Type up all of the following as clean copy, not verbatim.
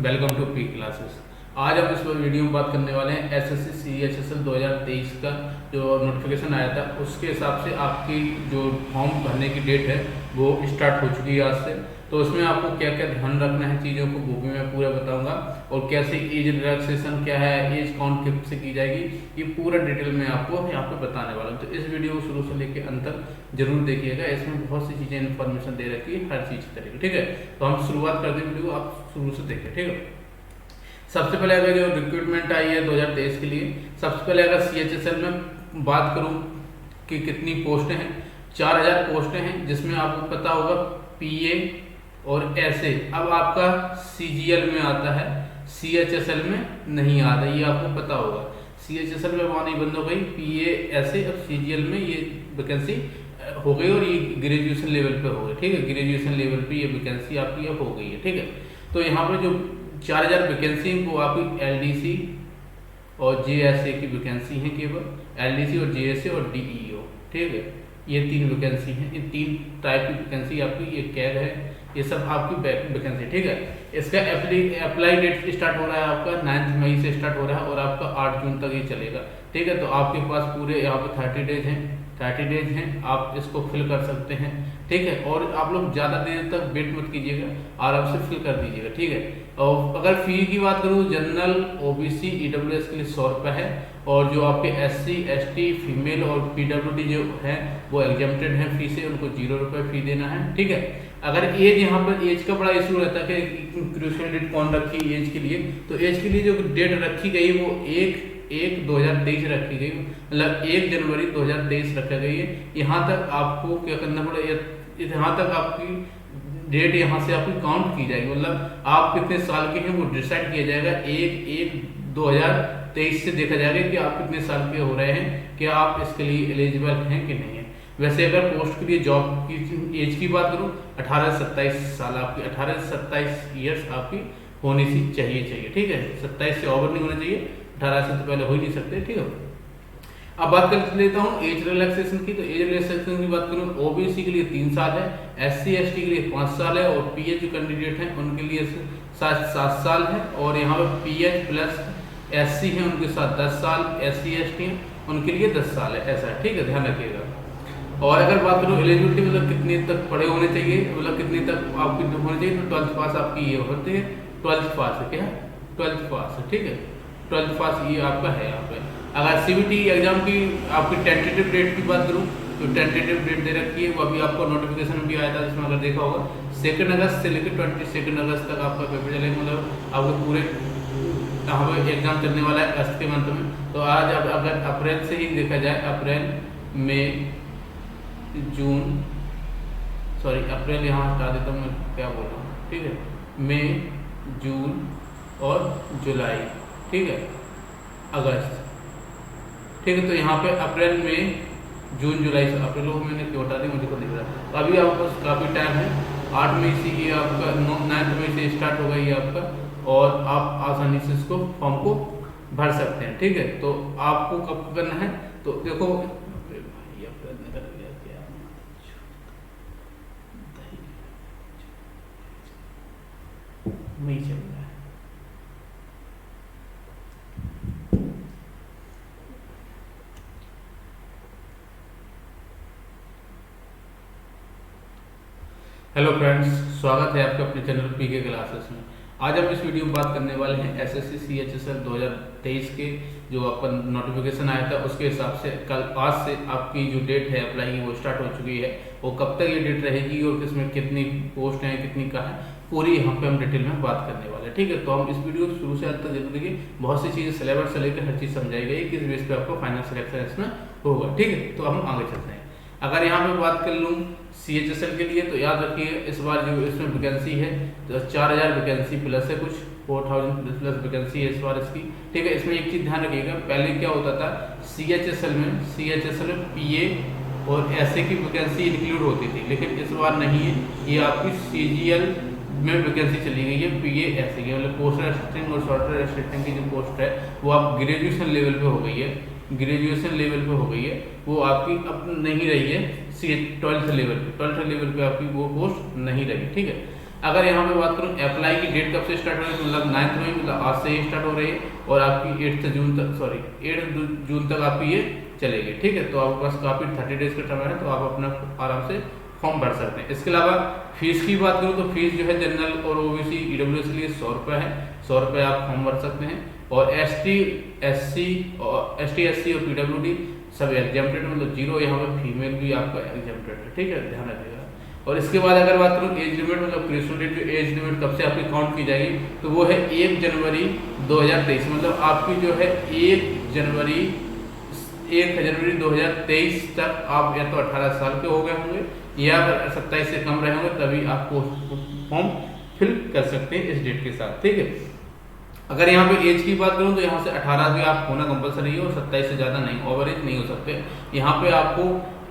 Welcome to P classes. आज हम इस वीडियो में बात करने वाले हैं एसएससी सीएचएसएल 2023 का जो नोटिफिकेशन आया था उसके हिसाब से आपकी जो फॉर्म भरने की डेट है वो स्टार्ट हो चुकी है आज से। तो उसमें आपको क्या क्या ध्यान रखना है चीज़ों को वो भी मैं पूरा बताऊंगा और कैसे एज रिलैक्सेशन क्या है, एज काउंट किस से की जाएगी, ये पूरा डिटेल में आपको यहाँ पे बताने वाला हूँ। तो इस वीडियो को शुरू से लेकर अंत तक जरूर देखिएगा, इसमें बहुत सी चीज़ें इन्फॉर्मेशन दे रखी है हर चीज़ करेगी। ठीक है, तो हम शुरुआत करते हैं वीडियो, आप शुरू से देखिए। ठीक है, सबसे पहले अगर जो रिक्रूटमेंट आई है 2023 के लिए, सबसे पहले अगर सीएचएसएल में बात करूं कि कितनी पोस्टें हैं, 4000 पोस्टें हैं, जिसमें आपको पता होगा पीए और एसए अब आपका सीजीएल में आता है, सीएचएसएल में नहीं आता, ये आपको पता होगा। सीएचएसएल में वहाँ नहीं बंद हो गई, पीए एसए अब सीजीएल में ये वैकेंसी हो गई और ये ग्रेजुएशन लेवल पे हो गई। ठीक है, ग्रेजुएशन लेवल पे ये वैकेंसी आपकी अब हो गई है। ठीक है, तो यहाँ पे जो 4000 वैकेंसी वो आपकी एलडीसी और जेएसए की वैकेंसी है, केवल एलडीसी और जेएसए और डीईओ। ठीक है, ये 3 वैकेंसी हैं, इन 3 टाइप की वैकेंसी आपकी, ये कैग है, ये सब आपकी वैकेंसी। ठीक है, इसका अप्लाई डेट स्टार्ट हो रहा है आपका 9 मई से स्टार्ट हो रहा है और आपका 8 जून तक ये चलेगा। ठीक है, तो आपके पास पूरे यहाँ पे 30 डेज हैं, आप इसको फिल कर सकते हैं। ठीक है, और आप लोग ज़्यादा देर तक वेट मत कीजिएगा, आराम से फिल कर दीजिएगा। ठीक है, और अगर फी की बात करूँ, जनरल ओबीसी ईडब्ल्यूएस के लिए 100 रुपये है, और जो आपके एससी एसटी फीमेल और पीडब्ल्यूडी जो है वो एग्जेम्प्टेड है फी से, उनको 0 रुपये फी देना है। ठीक है, अगर एज, यहाँ पर एज का बड़ा इशू रहता है कि क्रूशियल डेट कौन रखी एज के लिए, तो एज के लिए जो डेट रखी गई वो 1/1/2023 रखी गई, मतलब 1 जनवरी 2023 रखा गई है। यहाँ तक आपको क्या करना पड़ेगा, यहाँ तक आपकी डेट यहाँ से आपकी काउंट की जाएगी, मतलब आप कितने साल के हैं वो डिसाइड किया जाएगा 1/1/2023 से देखा जाएगा कि आप कितने साल के हो रहे हैं, कि आप इसके लिए एलिजिबल हैं कि नहीं है। वैसे अगर पोस्ट के लिए जॉब की एज की बात करूँ, 18 से 27 साल आपकी, 18 से 27 ईयर्स आपकी होनी सी चाहिए। ठीक है, 27 से ओवर नहीं होना चाहिए, 18 से तो पहले हो ही नहीं सकते। ठीक है, अब बात कर लेता हूँ एज रिलैक्सेशन की। तो एज रिलैक्सेशन की बात करूँ, ओबीसी के लिए 3 साल है, एससी एसटी के लिए 5 साल है, और पीएच जो कैंडिडेट हैं उनके लिए 7 साल है, और यहाँ पर पीएच प्लस एससी है उनके साथ 10 साल, एससी एसटी हैं उनके लिए 10 साल है, ऐसा है। ठीक है, ध्यान रखिएगा। और अगर बात करूँ एलिजिबिलिटी, मतलब कितने तक पढ़े होने चाहिए, मतलब कितने तक आपकी होने चाहिए, तो 12th पास आपकी ये होते हैं, 12th पास है, क्या है 12th पास है। ठीक है, 12th पास ये आपका है यहाँ पे। अगर सीबीटी एग्जाम की आपकी टेंटेटिव डेट की बात करूँ, तो टेंटेटिव डेट दे रखी है, वो अभी आपको नोटिफिकेशन भी आया था, जिसमें अगर देखा होगा 2 अगस्त से लेकर 22 अगस्त तक आपका पेपर चलेगा, मतलब आपको पूरे यहाँ पे एग्जाम चलने वाला है अगस्त के मंथ में। तो आज अब अगर अप्रैल से ही देखा जाए, अप्रैल मई जून, सॉरी अप्रैल यहाँ हटा देता हूँ, मैं क्या बोल रहा हूँ। ठीक है, मई जून और जुलाई, ठीक है, अगस्त। ठीक है, तो यहाँ पे अप्रैल में जून जुलाई से, अप्रैल को मैंने क्यों हटा दी, मुझे को दिख रहा है। तो अभी आपके पास काफ़ी टाइम है, 8 मई से ये आपका 9 मई से स्टार्ट हो गई है आपका, और आप आसानी से इसको फॉर्म को भर सकते हैं। ठीक है, तो आपको कब करना है, तो देखो मई चल रहा है। हेलो फ्रेंड्स, स्वागत है आपका अपने चैनल पीके क्लासेस में। आज हम इस वीडियो में बात करने वाले हैं एसएससी सीएचएसएल 2023 के जो आपका नोटिफिकेशन आया था उसके हिसाब से कल आज से आपकी जो डेट है अप्लाई की वो स्टार्ट हो चुकी है। वो कब तक ये डेट रहेगी और किसमें कितनी पोस्ट हैं, कितनी का है, पूरी यहाँ पे हम डिटेल में बात करने वाले हैं। ठीक है, तो हम इस वीडियो को शुरू से अंत तक जरूर देखिए, बहुत सी चीज़ें सिलेबस से लेकर हर चीज़ समझाई गई, किस बेस पे आपको फाइनल सिलेक्शन इसमें होगा। ठीक है, तो हम आगे चलते हैं। अगर यहाँ पे बात कर लूँ सीएचएसएल के लिए, तो याद रखिए इस बार जो इसमें वैकेंसी है तो 4000 वैकेंसी प्लस है, कुछ 4000 प्लस वैकेंसी है इस बार इसकी। ठीक है, इसमें एक चीज़ ध्यान रखिएगा, पहले क्या होता था सीएचएसएल में पीए और एसए की वैकेंसी इंक्लूड होती थी, लेकिन इस बार नहीं है, ये आपकी सीजीएल में वैकेंसी चली गई है पीए एसए की, मतलब पोस्टर असिस्टेंट और सॉफ्टवेयर असिस्टेंट की जो पोस्ट है वो आप ग्रेजुएशन लेवल पे हो गई है, ग्रेजुएशन लेवल पे हो गई है, वो आपकी अब नहीं रही है 12th लेवल पे आपकी वो पोस्ट नहीं रही। ठीक है, अगर यहाँ पे बात करूँ अप्लाई की डेट कब से स्टार्ट हो रही है, मतलब 9 मई, मतलब आज से ही स्टार्ट हो रही है और आपकी 8 जून तक आपकी ये चलेगी। ठीक है, तो आपके पास काफ़ी 30 डेज का समय है, तो आप अपना आराम से फॉर्म भर सकते हैं। इसके अलावा फीस की बात करूँ तो फीस जो है जनरल और ओबीसी ईडब्ल्यूएस के लिए 100 रुपये है, 100 रुपये आप फॉर्म भर सकते हैं। और एसटी एससी और पीडब्ल्यूडी सब एग्जाम्प्टेड, मतलब 0, यहाँ पे फीमेल भी आपका एग्जाम्प्टेड है। ठीक है, ध्यान रखिएगा। और इसके बाद अगर बात करूँ एज लिमिट, मतलब क्रिएशन डेट, जो एज लिमिट कब से आपकी काउंट की जाएगी, तो वो है 1 जनवरी 2023, मतलब आपकी जो है 1 जनवरी 2023 तक आप या तो 18 साल के हो गए होंगे या फिर 27 से कम रहे होंगे, तभी आपको फॉर्म फिल कर सकते हैं इस डेट के साथ। ठीक है, अगर यहाँ पे एज की बात करूँ तो यहाँ से 18 भी आप होना कंपलसरी है और 27 से ज़्यादा नहीं, ओवर एज नहीं हो सकते। यहाँ पे आपको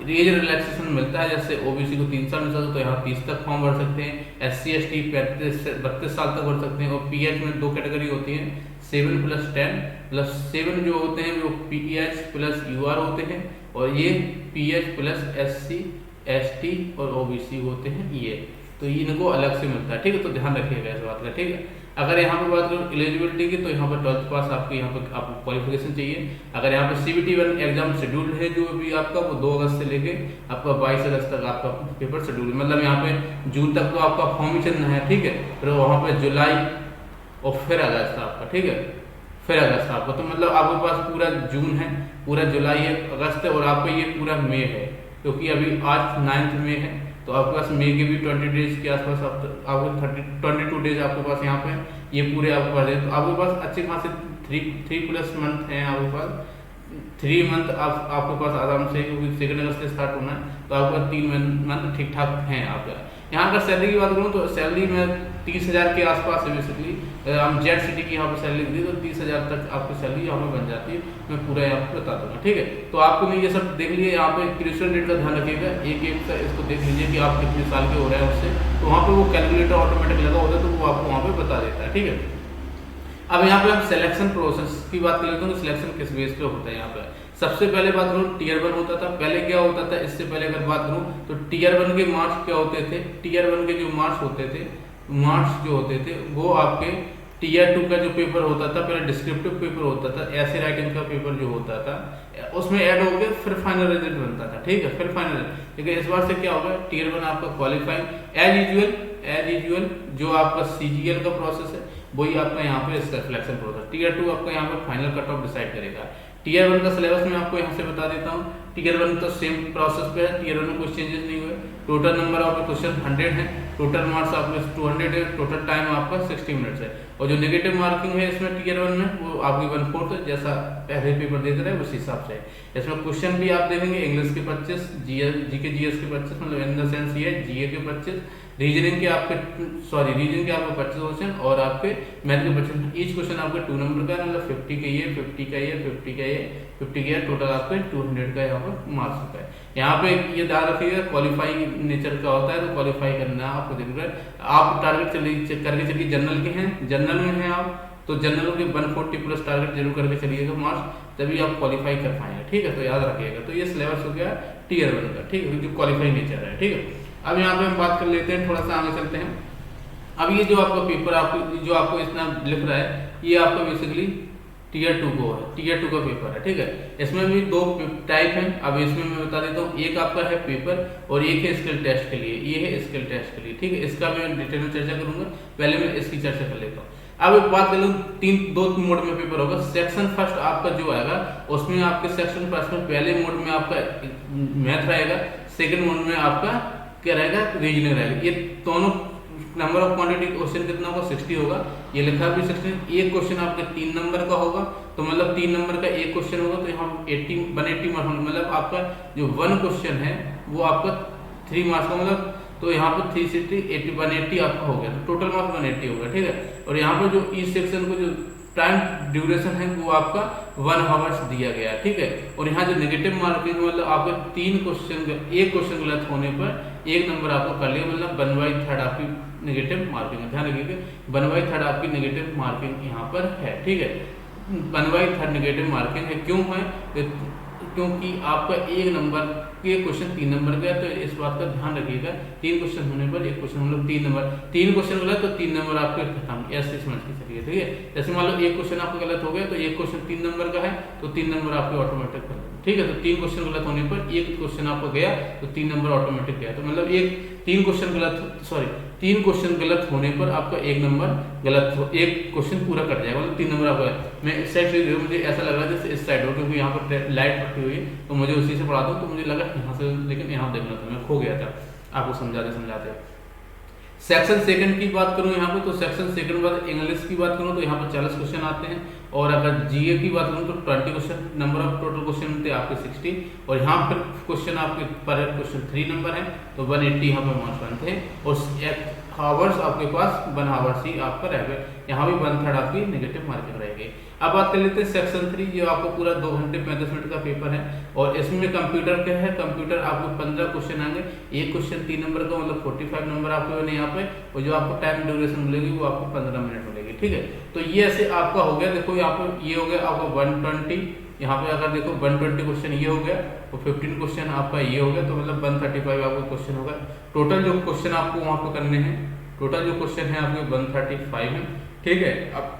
एज रिलैक्सेशन मिलता है, जैसे ओबीसी को 3 साल मिल सकता है, तो यहाँ 30 तक फॉर्म भर सकते हैं। SC ST 35 से 32 साल तक भर सकते हैं। और PH में 2 कैटेगरी होती हैं, 7 + 10, मतलब 7 जो होते हैं वो PH + UR होते हैं, और ये PH + SC ST और OBC होते हैं ये, तो इनको अलग से मिलता है। ठीक है, तो ध्यान रखिएगा इस बात का। ठीक है, अगर यहाँ पे बात करूँ एलिजिबिलिटी की, तो यहाँ पर 12th पास आपके यहाँ पर आपको क्वालिफिकेशन चाहिए। अगर यहाँ पे CBT 1 एग्जाम शेड्यूल है जो भी आपका, वो 2 अगस्त से लेके आपका 22 अगस्त तक आपका पेपर शेड्यूल है, मतलब यहाँ पे जून तक तो आपका फॉर्म ही चलना है। ठीक है, फिर वहाँ पे जुलाई और फिर अगस्त आपका। ठीक है, फिर अगस्त आपका, तो मतलब आपके पास पूरा जून है, पूरा जुलाई है, अगस्त है, और आपका ये पूरा मई है, क्योंकि अभी आज 9 मई है, तो आपके पास मई के भी 20 डेज के आसपास आपको 22 डेज आपके पास यहाँ पे ये पूरे आपके पास है। तो आपके पास अच्छे खासे 3+ मंथ हैं आपके पास, 3 मंथ आपके पास आराम से, क्योंकि 2 अगस्त से स्टार्ट होना है, तो आपके पास 3 मंथ ठीक ठाक हैं आपका। यहाँ का सैलरी की बात करूँ तो सैलरी में 30,000 के आसपास है बेसिकली। हम जेड सिटी की यहाँ पर सैलरी दी तो 30,000 तक आपकी सैलरी यहाँ पर बन जाती है, मैं पूरा यहाँ पर बता दूंगा। ठीक है, तो आपको नहीं ये सब देख लीजिए, यहाँ पे क्रिएशन डेट का ध्यान रखिएगा, एक का इसको देख लीजिए कि आप कितने साल के हो रहे हैं उससे, तो वहाँ पे वो कैलकुलेटर ऑटोमेटिक लगा होता है, तो वो आपको वहाँ पे बता देता है। ठीक है, अब यहाँ पे हम सिलेक्शन प्रोसेस की बात कर लेते हैं, सिलेक्शन किस बेस पे होता है। यहाँ पे सबसे पहले बात करूँ टीयर 1 होता था, पहले क्या होता था, इससे पहले अगर बात करूँ तो टीयर 1 के मार्क्स क्या होते थे, टीयर 1 के जो मार्क्स होते थे, मार्क्स जो होते थे वो आपके टीयर 2 का जो पेपर होता था, पहले डिस्क्रिप्टिव पेपर होता था, ऐसे राइटिंग का पेपर जो होता था उसमें ऐड हो गया, फिर फाइनल रिजल्ट बनता था। ठीक है, फिर फाइनल, लेकिन इस बार से क्या होगा, टीयर 1 आपका क्वालिफाइंग एज यूजुअल जो आपका CGL का प्रोसेस है वही आपका यहाँ पे इसका सिलेक्शन प्रोसेस। टीयर 2 आपका यहाँ पे फाइनल कट ऑफ डिसाइड करेगा। टीयर 1 का सिलेबस मैं आपको यहाँ से बता देता हूँ। टीयर 1 तो सेम प्रोसेस पे है, टीयर 1 में कुछ चेंजेस नहीं हुए। टोटल नंबर ऑफ क्वेश्चन 100 है, टोटल मार्क्स आपके 200 है, टोटल टाइम आपका 60 मिनट्स है। और जो नेगेटिव मार्किंग है इसमें टीयर 1 में वो आपकी 1/4 जैसा पहले पेपर देते रहे उसी हिसाब से। इसमें क्वेश्चन भी आप देखेंगे इंग्लिश के 25, GK GS के 25, मतलब इन द सेंस ये GA के 25, रीजनिंग के आपके 25 क्वेश्चन और आपके मैथ के 25। ईच क्वेश्चन आपके 2 नंबर का, मतलब 50 का ये, 50 का ये, 50 का ये, 50 का ये, टोटल आपके 200 का यहाँ पर मार्क्स होता है। यहाँ पे ये ध्यान रखिएगा क्वालिफाई नेचर का होता है, तो क्वालिफाई करना आपको जरूर है। आप टारगेट करके चलिए, जनरल के हैं, जनरल में हैं आप, तो जनरल के 140+ टारगेट जरूर करके चलिएगा मार्क्स, तभी आप क्वालिफाई कर पाएंगे। ठीक है, तो याद रखिएगा। तो ये सिलेबस हो गया टीयर 1 का। ठीक है, जो क्वालिफाई नेचर है। ठीक है, अब यहाँ पे हम बात कर लेते हैं, थोड़ा सा आगे चलते हैं। अब ये जो आपका पेपर जो आपको इतना लिख रहा है, ये आपका बेसिकली टीयर 2 को है, टीयर 2 का पेपर है। ठीक है, इसमें भी 2 टाइप हैं। अब इसमें मैं बता देता हूँ, एक आपका है पेपर और एक है स्किल टेस्ट के लिए, ये है स्किल टेस्ट के लिए। ठीक है, इसका मैं डिटेल में चर्चा करूंगा, पहले मैं इसकी चर्चा कर लेता हूँ। अब एक बात कर लूँ, 2 मोड में पेपर होगा। सेक्शन फर्स्ट आपका जो आएगा उसमें आपके सेक्शन फर्स्ट में पहले मोड में आपका मैथ रहेगा, सेकंड मोड में आपका क्या रहेगा, रीजनिंग रहेगा। ये दोनों नंबर ऑफ क्वांटिटी क्वेश्चन कितना होगा, 60 होगा। ये लिखा भी 60। एक क्वेश्चन आपके 3 नंबर का होगा, तो मतलब 3 नंबर का एक क्वेश्चन होगा, तो यहाँ 180 मार्क्स, मतलब आपका जो 1 क्वेश्चन है वो आपका 3 मार्क्स का, मतलब तो यहाँ पर 360 180 आपका हो गया, तो टोटल मार्क्स 180 होगा। ठीक है, और यहाँ पर जो इस सेक्शन को जो टाइम ड्यूरेशन है वो आपका 1 आवर्स दिया गया है। ठीक है, और यहाँ जो नेगेटिव मार्किंग, मतलब आपके 3 क्वेश्चन, एक क्वेश्चन गलत होने पर 1 नंबर आपको कर लिया, मतलब 1/3 आपकी नेगेटिव मार्किंग है। ध्यान रखिएगा, 1/3 आपकी नेगेटिव मार्किंग यहाँ पर है। ठीक है, 1/3 नेगेटिव मार्किंग है। क्यों है, क्योंकि आपका एक नंबर के क्वेश्चन 3 नंबर का है, तो इस बात का ध्यान रखिएगा। 3 क्वेश्चन होने पर एक क्वेश्चन मतलब 3 नंबर, 3 क्वेश्चन गलत तो 3 नंबर आपके खत्म, ऐसे समझ के चलिए, ठीक है। जैसे मान लो एक क्वेश्चन आपका गलत हो गया तो एक क्वेश्चन 3 नंबर का है तो 3 नंबर आपके ऑटोमेटिक गलत, ठीक है। तो 3 क्वेश्चन गलत होने पर एक क्वेश्चन आपको गया तो 3 नंबर ऑटोमेटिक गया, तो मतलब तीन क्वेश्चन गलत होने पर आपका एक नंबर गलत हो, एक क्वेश्चन पूरा कट जाएगा, मतलब 3 नंबर आपका। मैं इस साइड से मुझे ऐसा लग रहा है जैसे इस साइड हो, क्योंकि यहाँ पर लाइट पट्टी हुई है तो मुझे उसी से पढ़ाता हूँ, तो मुझे लगा यहाँ से, लेकिन यहाँ देखना था, मैं खो गया था आपको समझाते। सेक्शन सेकंड की बात करूं यहाँ पे, तो सेक्शन सेकंड बाद इंग्लिश की बात करूं तो यहाँ पर 40 क्वेश्चन आते हैं, और अगर जीए की बात करूं तो 20 question, number of total question होते हैं आपके 60, और यहाँ पर क्वेश्चन आपके पर क्वेश्चन 3 नंबर है तो 180 यहाँ पर मार्क्स बनते हैं, और हावर्स आपके पास 1 हावर्स ही आपका रहेगा, यहाँ भी 1/3 आपकी नेगेटिव मार्किंग रहेगी। अब बात कर लेते हैं सेक्शन 3, जो आपको पूरा 2 घंटे 35 मिनट का पेपर है, और इसमें कंप्यूटर क्या है, कंप्यूटर आपको 15 क्वेश्चन आएंगे, एक क्वेश्चन 3 नंबर का मतलब 45 नंबर आपके बने यहाँ पे, और जो आपको टाइम ड्यूरेशन मिलेगी वो आपको 15 मिनट मिलेगी, ठीक है। तो ये ऐसे आपका हो गया, देखो यहाँ पे ये हो गया आपका 120, यहाँ पे अगर देखो 120 क्वेश्चन ये हो गया, तो 15 क्वेश्चन आपका ये हो गया, तो मतलब 135 आपका क्वेश्चन होगा। टोटल जो क्वेश्चन आपको वहाँ पे करने हैं, टोटल जो क्वेश्चन है आपके 135 है, ठीक है। अब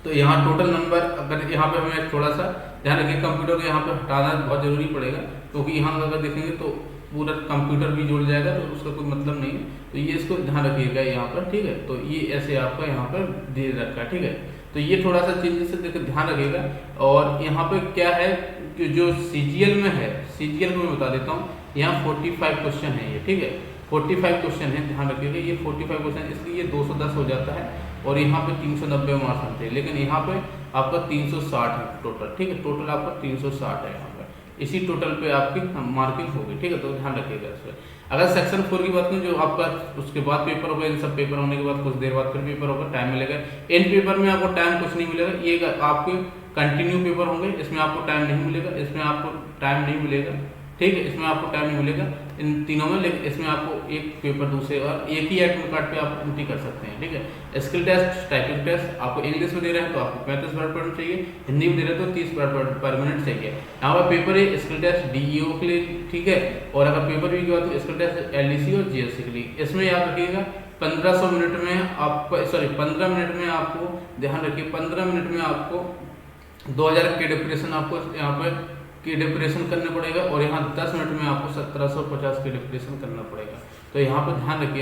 तो यहाँ टोटल नंबर, अगर यहाँ पे हमें थोड़ा सा ध्यान रखिए, कंप्यूटर को यहाँ पे हटाना बहुत जरूरी पड़ेगा, क्योंकि यहाँ अगर देखेंगे तो पूरा कंप्यूटर भी जुड़ जाएगा, तो उसका कोई मतलब नहीं है, तो ये इसको ध्यान रखिएगा यहाँ पर, ठीक है। तो ये ऐसे आपका यहाँ पर दे रखा है, ठीक है। तो ये थोड़ा सा चीज़ से देखो ध्यान रखिएगा। और यहाँ पे क्या है कि जो सीजीएल में है, सीजीएल में बता देता हूँ, यहाँ 45 क्वेश्चन है ये, ठीक है, 45 क्वेश्चन है, ध्यान रखिएगा ये 45 क्वेश्चन, इसलिए ये 210 हो जाता है, और यहाँ पे 390 मार्क्स आते हैं, लेकिन यहाँ पे आपका 360 है टोटल, ठीक है, टोटल आपका 360 है यहाँ पे, इसी टोटल पे आपकी मार्किंग होगी, ठीक है। तो ध्यान रखिएगा इस पर। अगर सेक्शन 4 की बात करूँ, जो आपका उसके बाद पेपर होगा, इन सब पेपर होने के बाद कुछ देर बाद फिर पेपर होगा, टाइम मिलेगा, इन पेपर में आपको टाइम कुछ नहीं मिलेगा, ये आपके कंटिन्यू पेपर होंगे, इसमें आपको टाइम नहीं मिलेगा, इसमें आपको टाइम नहीं मिलेगा, ठीक है, इसमें आपको टाइम नहीं मिलेगा इन तीनों में, लेकिन इसमें आपको एक पेपर दूसरे और एक ही एडमिट कार्ड पे आप एंट्री कर सकते हैं, ठीक है। स्किल टेस्ट, टाइपिंग टेस्ट आपको इंग्लिश में दे रहे हैं तो आपको 35 वर्ड पर मिनट चाहिए, हिंदी में दे रहे हैं तो 30 वर्ड पर मिनट चाहिए। यहाँ पर पेपर है स्किल टेस्ट डीईओ के लिए, ठीक है, और अगर पेपर भी की बात तो स्किल टेस्ट एलडीसी और जीएससी के लिए। इसमें याद रखिएगा 1500 मिनट में आपको, सॉरी 15 मिनट में आपको, ध्यान रखिए 15 मिनट में आपको 2000 के डिप्रेशन आपको यहाँ पर की डिप्रेशन करना पड़ेगा, और यहाँ 10 मिनट में आपको 1750 की डिप्रेशन करना पड़ेगा, तो यहाँ पर ध्यान रखिए।